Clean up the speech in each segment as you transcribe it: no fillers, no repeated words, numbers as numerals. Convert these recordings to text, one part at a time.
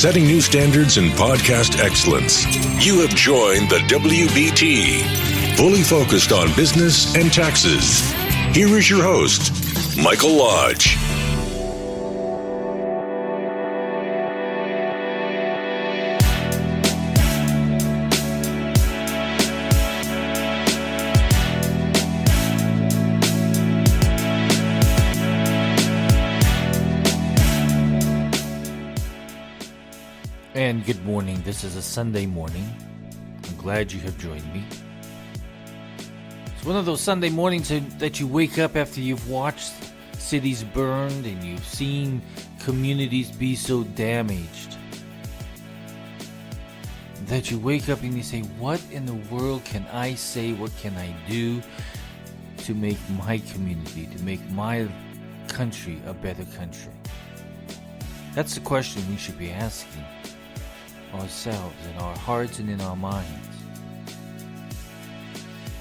setting new standards in podcast excellence. You have joined the WBT, fully focused on business and taxes. Here is your host, Michael Lodge. And good morning. This is a Sunday morning. I'm glad you have joined me. It's one of those Sunday mornings that you wake up after you've watched cities burned and you've seen communities be so damaged. That you wake up and you say, what in the world can I say? What can I do to make my community, to make my country a better country? That's the question we should be asking ourselves, in our hearts and in our minds.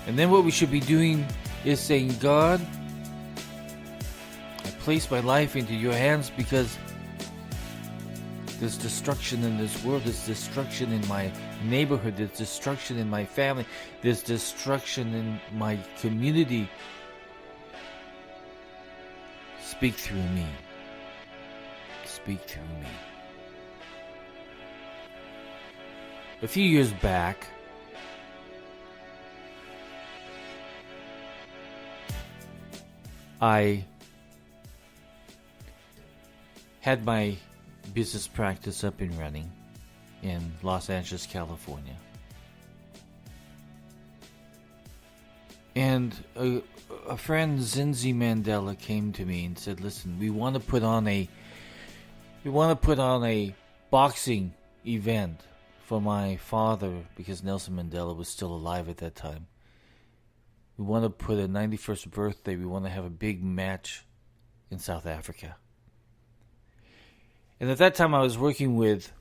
And then what we should be doing is saying, God, I place my life into your hands because there's destruction in this world, there's destruction in my neighborhood, there's destruction in my family, there's destruction in my community. Speak through me. Speak through me. A few years back, I had my business practice up and running in Los Angeles, California. And a friend, Zinzi Mandela, came to me and said, listen, we want to put on a boxing event for my father, because Nelson Mandela was still alive at that time. We want to put a 91st birthday. We want to have a big match in South Africa. And at that time I was working with,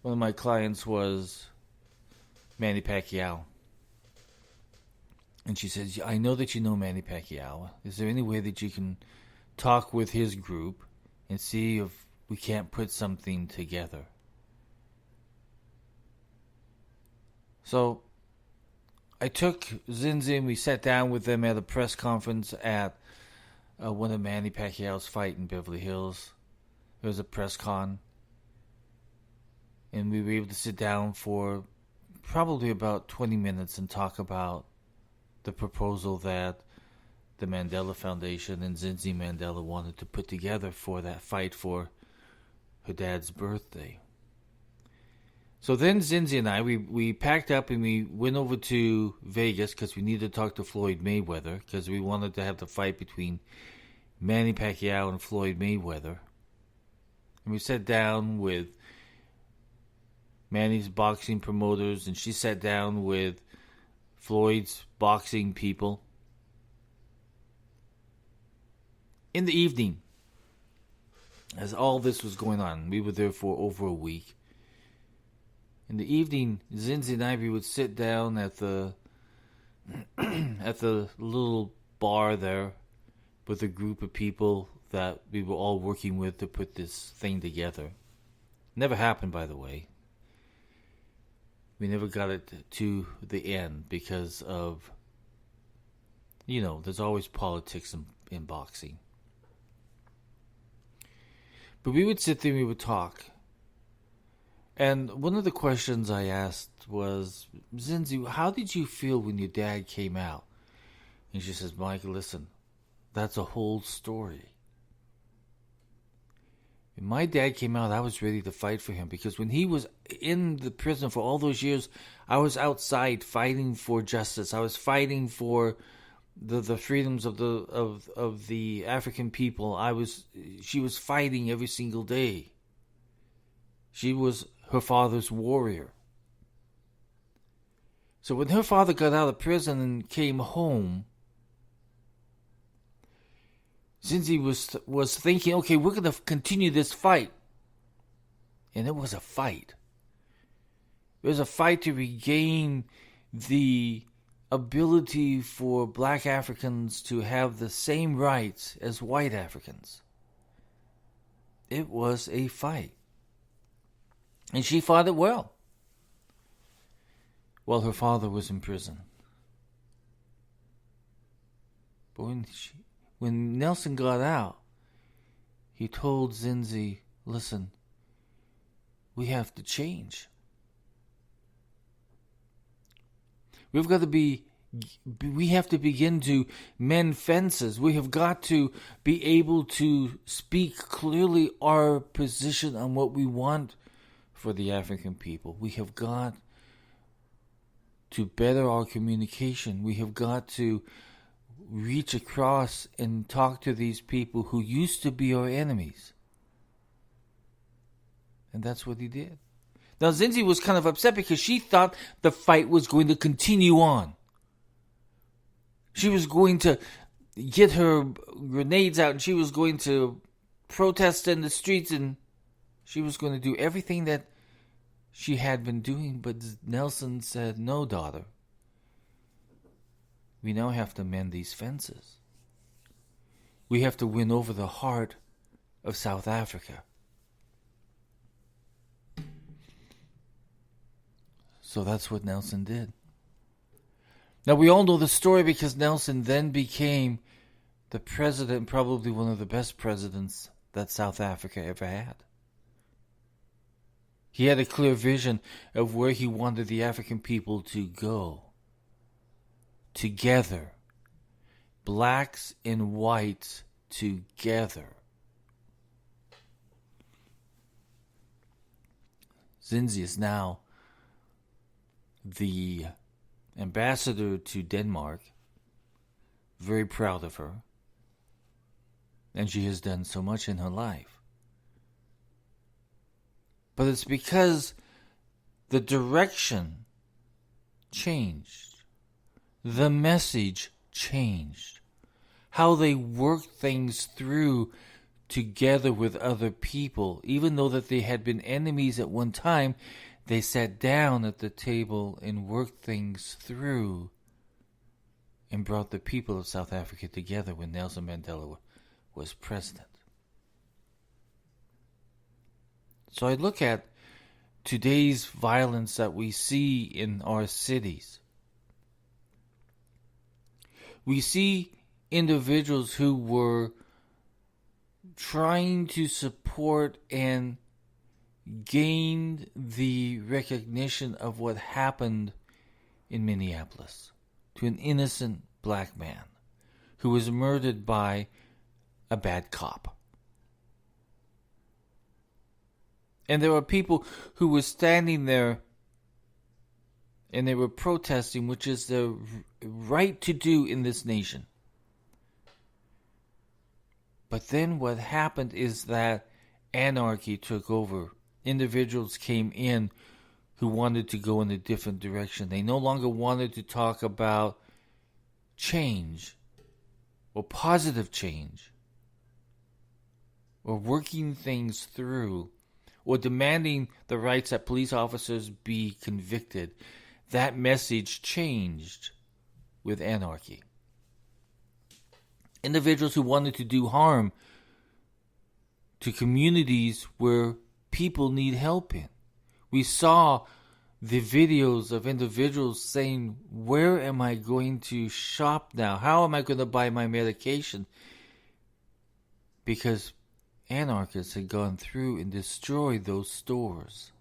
one of my clients was Manny Pacquiao. And she says, I know that you know Manny Pacquiao. Is there any way that you can talk with his group and see if we can't put something together? So I took Zinzi and we sat down with them at a press conference at one of Manny Pacquiao's fight in Beverly Hills. It was a press con. And we were able to sit down for probably about 20 minutes and talk about the proposal that the Mandela Foundation and Zinzi Mandela wanted to put together for that fight for her dad's birthday. So then Zinzi and I, we packed up and we went over to Vegas because we needed to talk to Floyd Mayweather, because we wanted to have the fight between Manny Pacquiao and Floyd Mayweather. And we sat down with Manny's boxing promoters, and she sat down with Floyd's boxing people. In the evening, as all this was going on, we were there for over a week. In the evening, Zinzi and I would sit down at the little bar there with a group of people that we were all working with to put this thing together. Never happened, by the way. We never got it to the end because of, there's always politics in boxing. But we would sit there and we would talk. And one of the questions I asked was, Zinzi, how did you feel when your dad came out? And she says, Mike, listen, that's a whole story. When my dad came out, I was ready to fight for him, because when he was in the prison for all those years, I was outside fighting for justice. I was fighting for the freedoms of the African people. She was fighting every single day. She was her father's warrior. So when her father got out of prison and came home, Zinzi was thinking, okay, we're going to continue this fight. And it was a fight. It was a fight to regain the ability for black Africans to have the same rights as white Africans. It was a fight. And she fought it well while her father was in prison. But when Nelson got out, he told Zinzi, listen, we have to change. We have to begin to mend fences. We have got to be able to speak clearly our position on what we want for the African people. We have got to better our communication. We have got to reach across and talk to these people who used to be our enemies. And that's what he did. Now, Zinzi was kind of upset because she thought the fight was going to continue on. She was going to get her grenades out and she was going to protest in the streets and she was going to do everything that she had been doing. But Nelson said, no, daughter. We now have to mend these fences. We have to win over the heart of South Africa. So that's what Nelson did. Now we all know the story because Nelson then became the president, probably one of the best presidents that South Africa ever had. He had a clear vision of where he wanted the African people to go. Together. Blacks and whites together. Zinzi is now the ambassador to Denmark. Very proud of her. And she has done so much in her life. But it's because the direction changed. The message changed. How they worked things through together with other people. Even though that they had been enemies at one time, they sat down at the table and worked things through and brought the people of South Africa together when Nelson Mandela was president. So I look at today's violence that we see in our cities. We see individuals who were trying to support and gained the recognition of what happened in Minneapolis to an innocent black man who was murdered by a bad cop. And there were people who were standing there and they were protesting, which is the right to do in this nation. But then what happened is that anarchy took over. Individuals came in who wanted to go in a different direction. They no longer wanted to talk about change or positive change or working things through or demanding the rights that police officers be convicted. That message changed with anarchy. Individuals who wanted to do harm to communities where people need help in. We saw the videos of individuals saying, where am I going to shop now? How am I going to buy my medication? Because anarchists had gone through and destroyed those stores.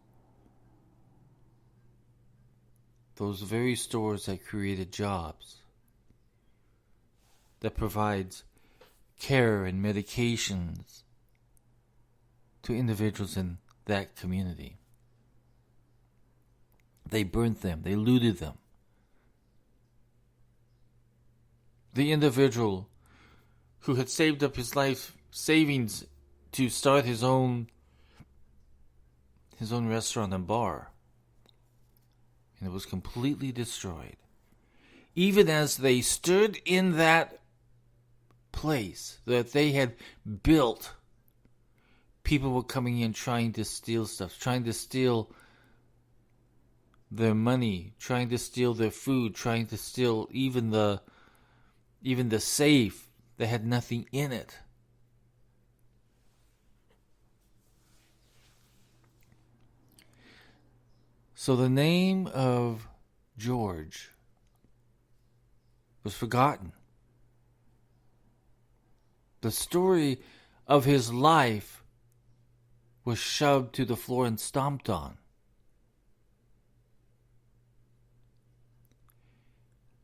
Those very stores that created jobs. That provides care and medications to individuals in that community. They burnt them. They looted them. The individual who had saved up his life savings to start his own restaurant and bar, and it was completely destroyed. Even as they stood in that place that they had built, people were coming in trying to steal stuff, trying to steal their money, trying to steal their food, trying to steal even the safe that had nothing in it. So the name of George was forgotten. The story of his life was shoved to the floor and stomped on.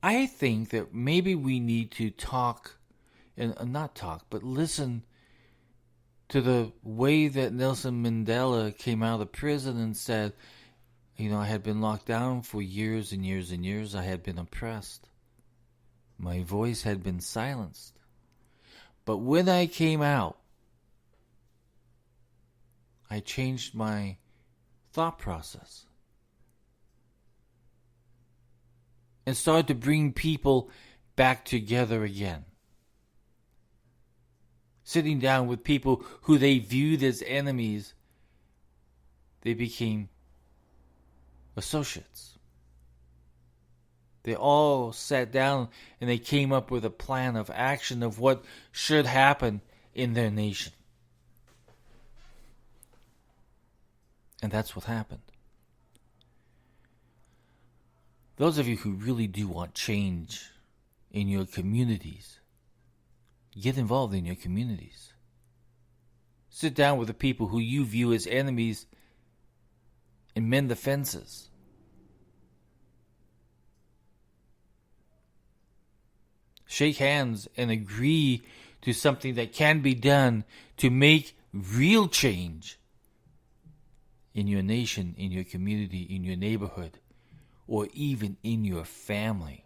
I think that maybe we need to talk, and not talk, but listen to the way that Nelson Mandela came out of prison and said, I had been locked down for years and years and years. I had been oppressed. My voice had been silenced. But when I came out, I changed my thought process and started to bring people back together again. Sitting down with people who they viewed as enemies, they became associates. They all sat down and they came up with a plan of action of what should happen in their nation. And that's what happened. Those of you who really do want change in your communities, get involved in your communities. Sit down with the people who you view as enemies and mend the fences. Shake hands and agree to something that can be done to make real change in your nation, in your community, in your neighborhood, or even in your family.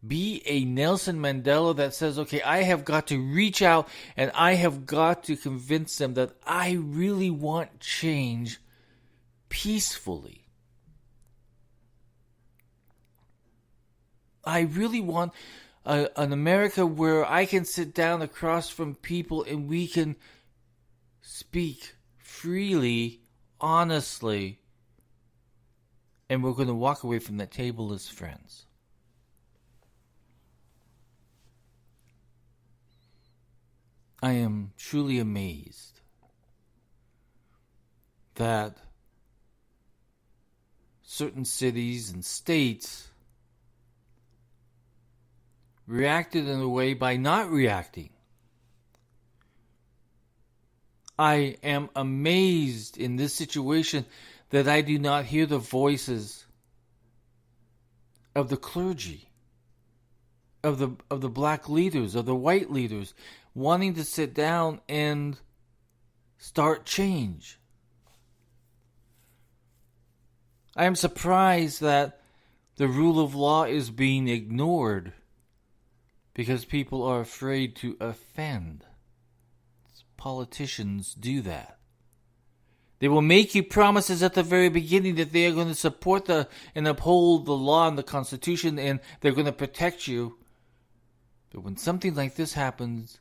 Be a Nelson Mandela that says, okay, I have got to reach out and I have got to convince them that I really want change peacefully. I really want an America where I can sit down across from people and we can speak freely, honestly, and we're going to walk away from that table as friends. I am truly amazed that certain cities and states reacted in a way by not reacting. I am amazed in this situation that I do not hear the voices of the clergy, of the black leaders, of the white leaders, wanting to sit down and start change. I am surprised that the rule of law is being ignored because people are afraid to offend. Politicians do that. They will make you promises at the very beginning that they are going to support and uphold the law and the Constitution and they're going to protect you. But when something like this happens,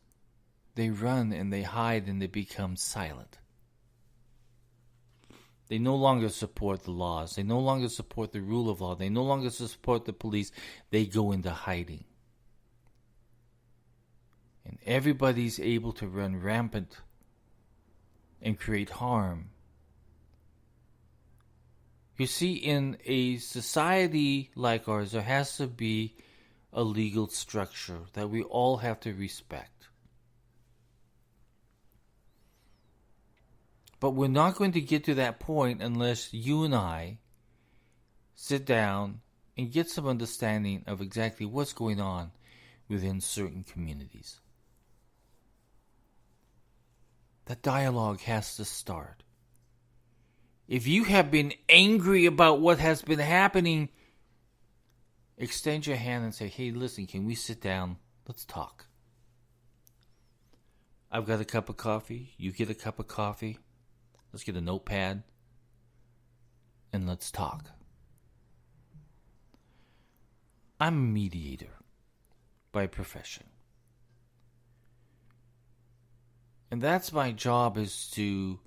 they run and they hide and they become silent. They no longer support the laws. They no longer support the rule of law. They no longer support the police. They go into hiding. And everybody's able to run rampant and create harm. You see, in a society like ours, there has to be a legal structure that we all have to respect. But we're not going to get to that point unless you and I sit down and get some understanding of exactly what's going on within certain communities. That dialogue has to start. If you have been angry about what has been happening, extend your hand and say, hey, listen, can we sit down? Let's talk. I've got a cup of coffee. You get a cup of coffee. Let's get a notepad. And let's talk. I'm a mediator by profession. And that's my job, is to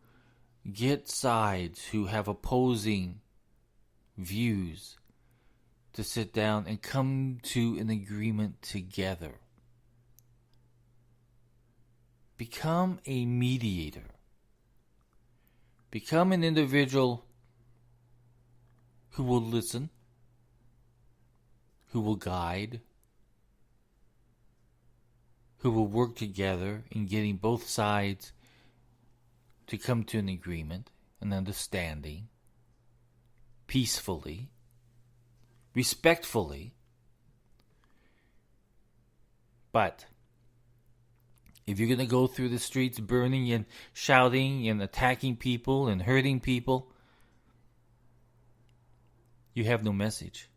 get sides who have opposing views to sit down and come to an agreement together. Become a mediator. Become an individual who will listen, who will guide, who will work together in getting both sides to come to an agreement, an understanding, peacefully, respectfully. But if you're going to go through the streets burning and shouting and attacking people and hurting people, you have no message.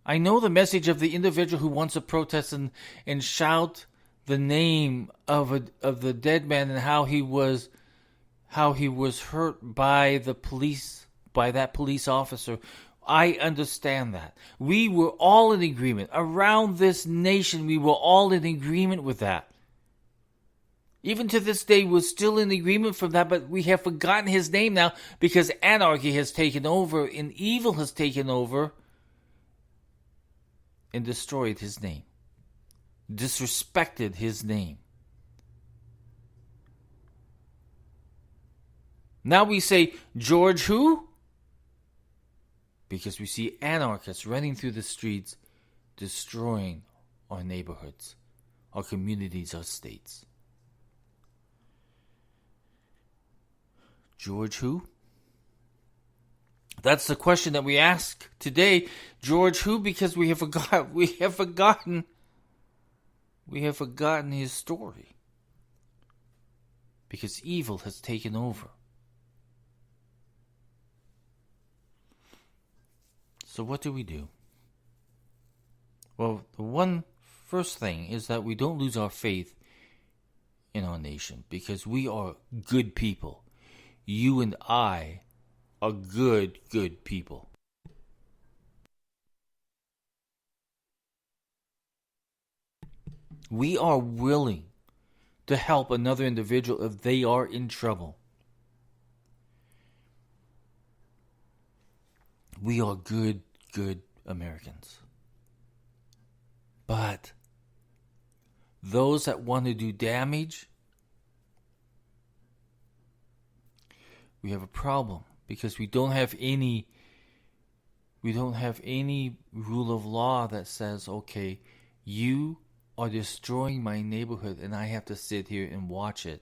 I know the message of the individual who wants to protest and shout the name of the dead man and how he was hurt by the police, by that police officer. I understand that. We were all in agreement. Around this nation, we were all in agreement with that. Even to this day, we're still in agreement for that, but we have forgotten his name now because anarchy has taken over and evil has taken over and destroyed his name, disrespected his name. Now we say, George who? Because we see anarchists running through the streets, destroying our neighborhoods, our communities, our states. George who? That's the question that we ask today. George who? Because we have forgotten his story. Because evil has taken over. So what do we do? Well, the first thing is that we don't lose our faith in our nation because we are good people. You and I are good people. We are willing to help another individual if they are in trouble. We are good Americans. But those that want to do damage, we have a problem because we don't have any rule of law that says, okay, you are destroying my neighborhood and I have to sit here and watch it.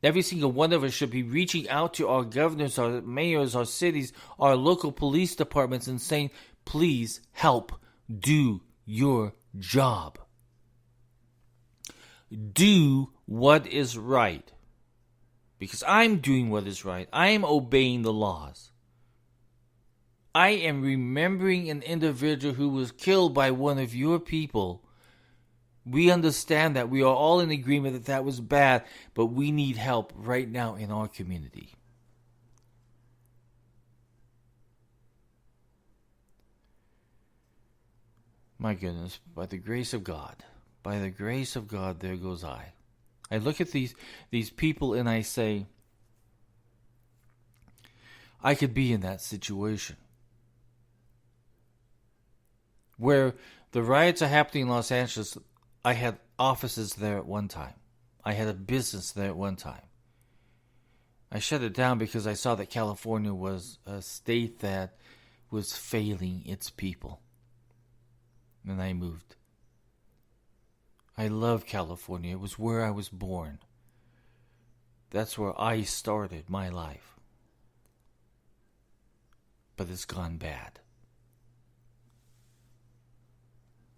Every single one of us should be reaching out to our governors, our mayors, our cities, our local police departments and saying, please help do your job. Do what is right. Because I'm doing what is right. I am obeying the laws. I am remembering an individual who was killed by one of your people. We understand that. We are all in agreement that that was bad, but we need help right now in our community. My goodness, by the grace of God, there goes I. I look at these people and I say, I could be in that situation. Where the riots are happening in Los Angeles, I had offices there at one time. I had a business there at one time. I shut it down because I saw that California was a state that was failing its people. And I moved. I love California. It was where I was born. That's where I started my life. But it's gone bad.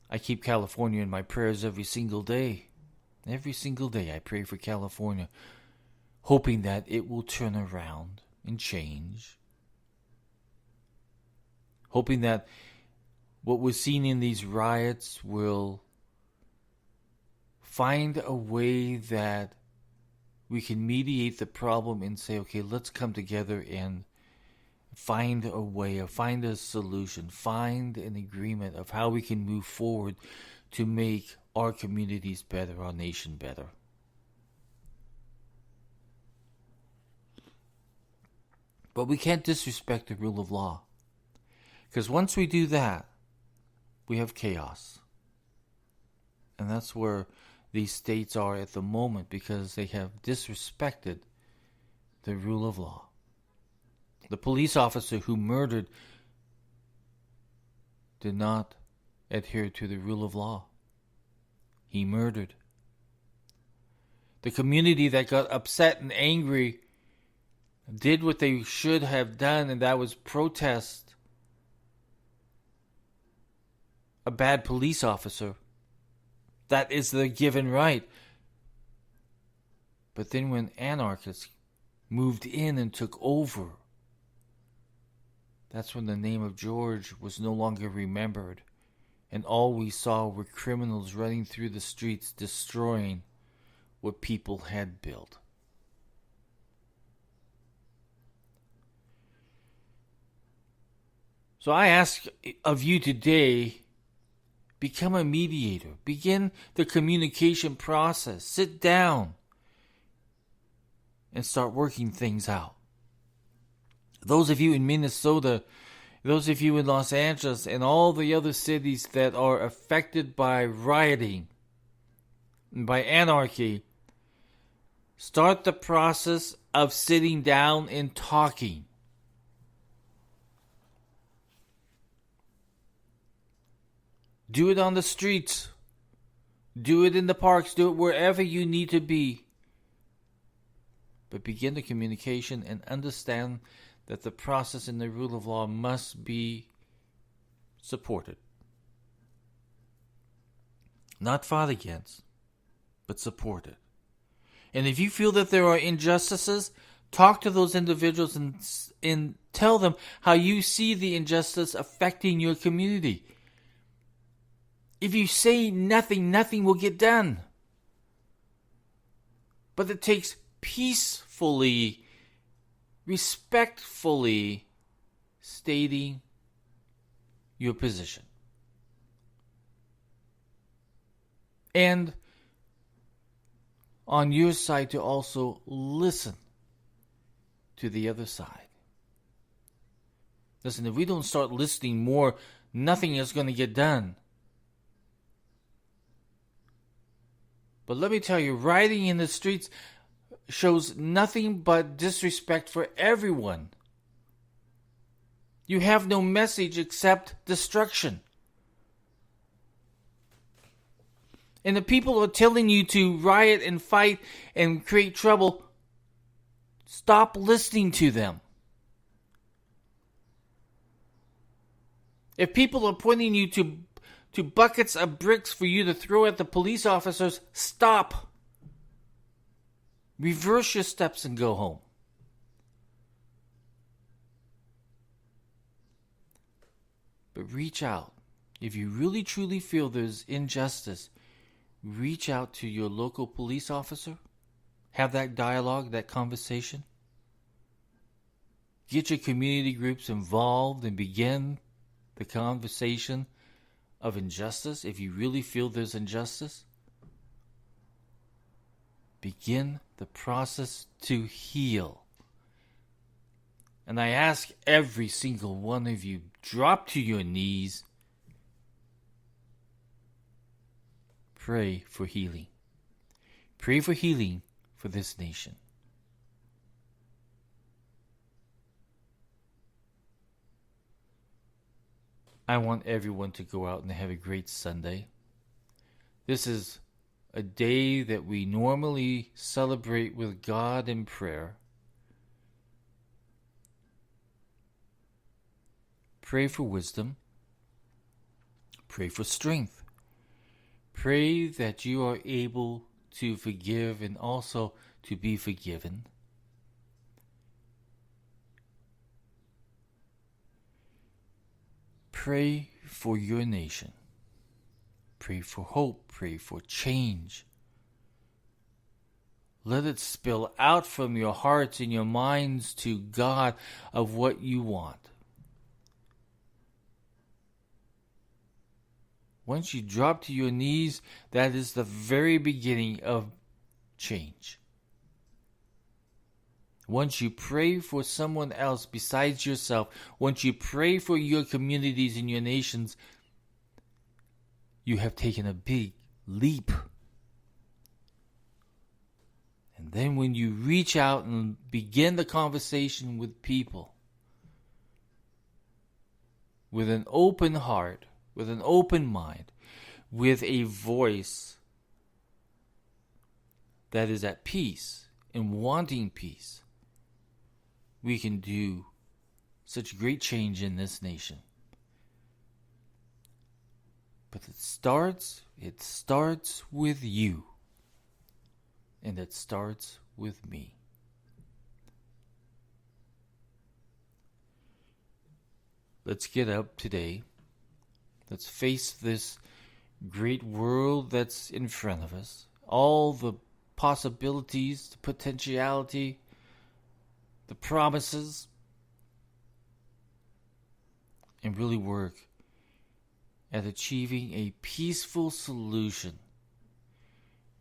I keep California in my prayers every single day. Every single day I pray for California, hoping that it will turn around and change. Hoping that what we're seeing in these riots will find a way that we can mediate the problem and say, okay, let's come together and find a way, or find a solution, find an agreement of how we can move forward to make our communities better, our nation better. But we can't disrespect the rule of law. Because once we do that, we have chaos. And that's where these states are at the moment because they have disrespected the rule of law. The police officer who murdered did not adhere to the rule of law. He murdered. The community that got upset and angry did what they should have done, and that was protest a bad police officer. That is their given right. But then when anarchists moved in and took over, that's when the name of George was no longer remembered, and all we saw were criminals running through the streets destroying what people had built. So I ask of you today, become a mediator. Begin the communication process. Sit down and start working things out. Those of you in Minnesota, those of you in Los Angeles, and all the other cities that are affected by rioting and by anarchy, start the process of sitting down and talking. Do it on the streets. Do it in the parks. Do it wherever you need to be. But begin the communication and understand that the process and the rule of law must be supported. Not fought against, but supported. And if you feel that there are injustices, talk to those individuals and tell them how you see the injustice affecting your community. If you say nothing, nothing will get done. But it takes peacefully, respectfully stating your position. And on your side to also listen to the other side. Listen, if we don't start listening more, nothing is going to get done. But let me tell you, rioting in the streets shows nothing but disrespect for everyone. You have no message except destruction. And the people are telling you to riot and fight and create trouble. Stop listening to them. If people are pointing you to buckets of bricks for you to throw at the police officers, stop. Reverse your steps and go home. But reach out. If you really truly feel there's injustice, reach out to your local police officer. Have that dialogue, that conversation. Get your community groups involved and begin the conversation of injustice. If you really feel there's injustice, begin the process to heal. And I ask every single one of you, drop to your knees. Pray for healing. Pray for healing for this nation. I want everyone to go out and have a great Sunday. This is a day that we normally celebrate with God in prayer. Pray for wisdom. Pray for strength. Pray that you are able to forgive and also to be forgiven. Pray for your nation. Pray for hope. Pray for change. Let it spill out from your hearts and your minds to God of what you want. Once you drop to your knees, that is the very beginning of change. Once you pray for someone else besides yourself, once you pray for your communities and your nations, you have taken a big leap then when you reach out and begin the conversation with people with an open heart, with an open mind, with a voice that is at peace and wanting peace, we can do such great change in this nation. But it starts with you. And it starts with me. Let's get up today. Let's face this great world that's in front of us. All the possibilities, the potentiality, the promises. And really work at achieving a peaceful solution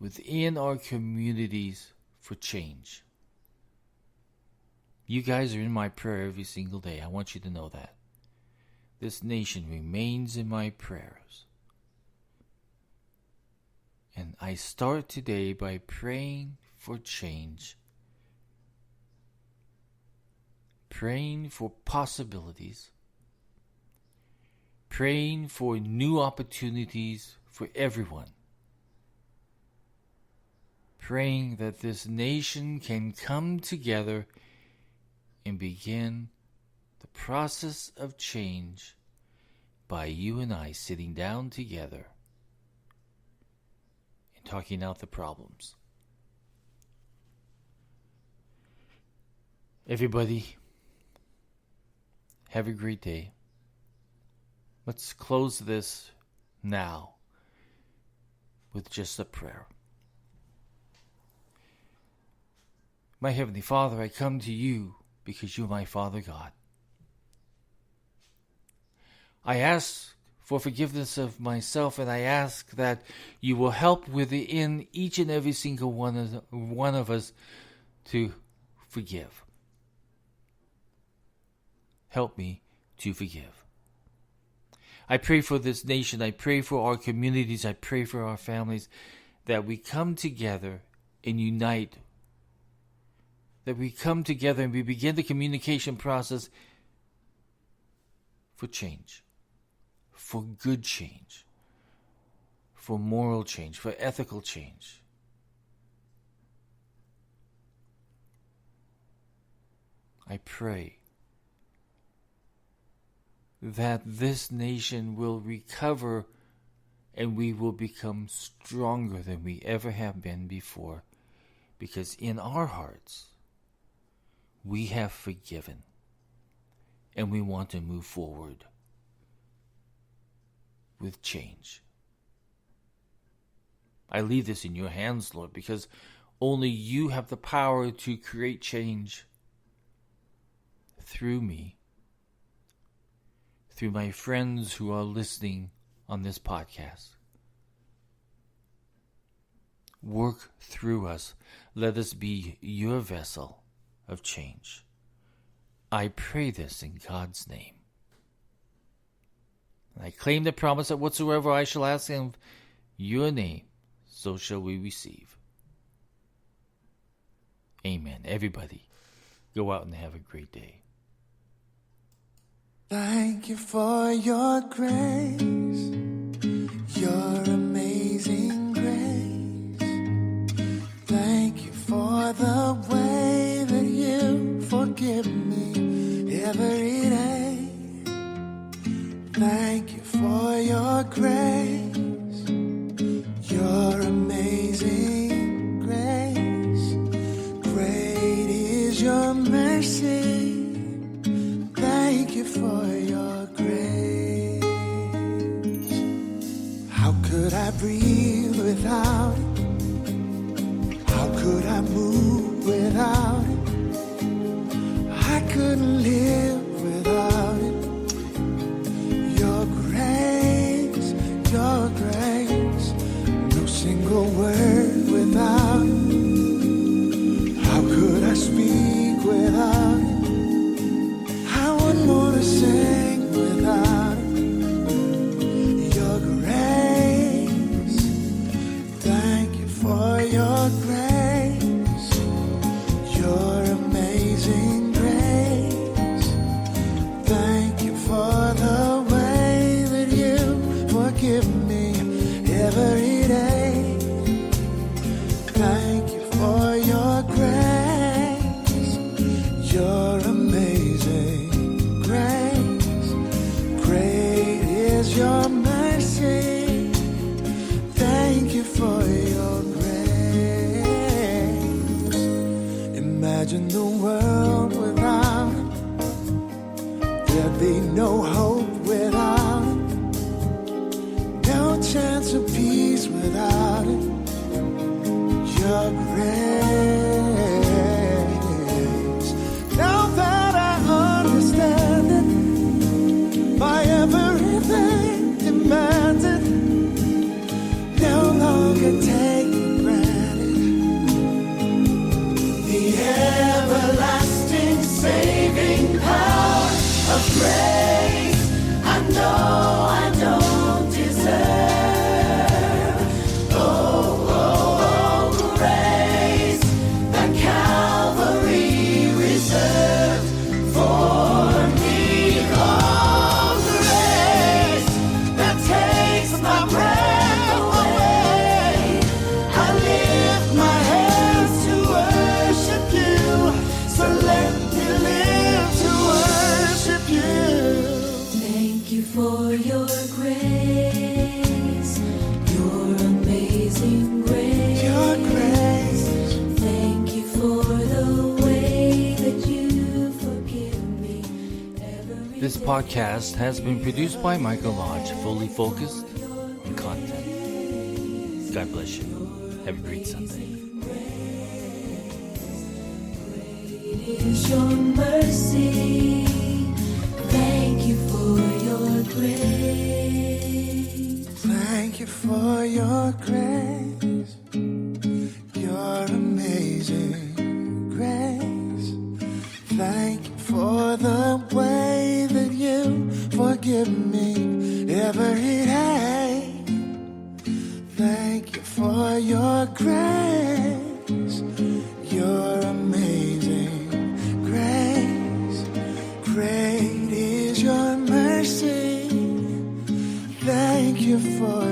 within our communities for change. You guys are in my prayer every single day. I want you to know that. This nation remains in my prayers. And I start today by praying for change. Praying for possibilities. Praying for new opportunities for everyone. Praying that this nation can come together and begin the process of change by you and I sitting down together and talking out the problems. Everybody, have a great day. Let's close this now with just a prayer. My Heavenly Father, I come to you because you're my Father God. I ask for forgiveness of myself, and I ask that you will help within each and every single one of us to forgive. Help me to forgive. I pray for this nation. I pray for our communities. I pray for our families, that we come together and unite, that we come together and we begin the communication process for change, for good change, for moral change, for ethical change. I pray that this nation will recover and we will become stronger than we ever have been before, because in our hearts, we have forgiven, and we want to move forward with change. I leave this in your hands, Lord, because only you have the power to create change through me, through my friends who are listening on this podcast. Work through us. Let us be your vessel of change. I pray this in God's name. And I claim the promise that whatsoever I shall ask in your name, so shall we receive. Amen. Everybody, go out and have a great day. Thank you for your grace, your amazing grace. Thank you for the way that you forgive me every day. Thank you for your grace, your amazing grace. Great is your mercy. Thank you for your grace. How could I breathe without it? How could I move without it? I couldn't live without it. Your grace, your grace. is your mercy. Thank you for your grace. Imagine the world without it. There'd be no hope without it. No chance of peace without it. Your grace. Now that I understand it, by everything demanded, no longer take for granted the everlasting saving power of grace. I know I don't deserve. Oh, grace that Calvary reserved for me. Oh, grace that takes my breath away. I lift my hands to worship you, so let me live to worship you. Thank you for your grace, your amazing grace. Your grace. Thank you for the way that you forgive me. This podcast has been produced by Michael Lodge, fully focused on content. God bless you. Have a great Sunday. Great is your mercy. Thank you for your grace. Thank you for your grace, your amazing grace. Thank you for the way that you forgive me every day. Thank you for your grace, your amazing grace. Great is your mercy. Thank you for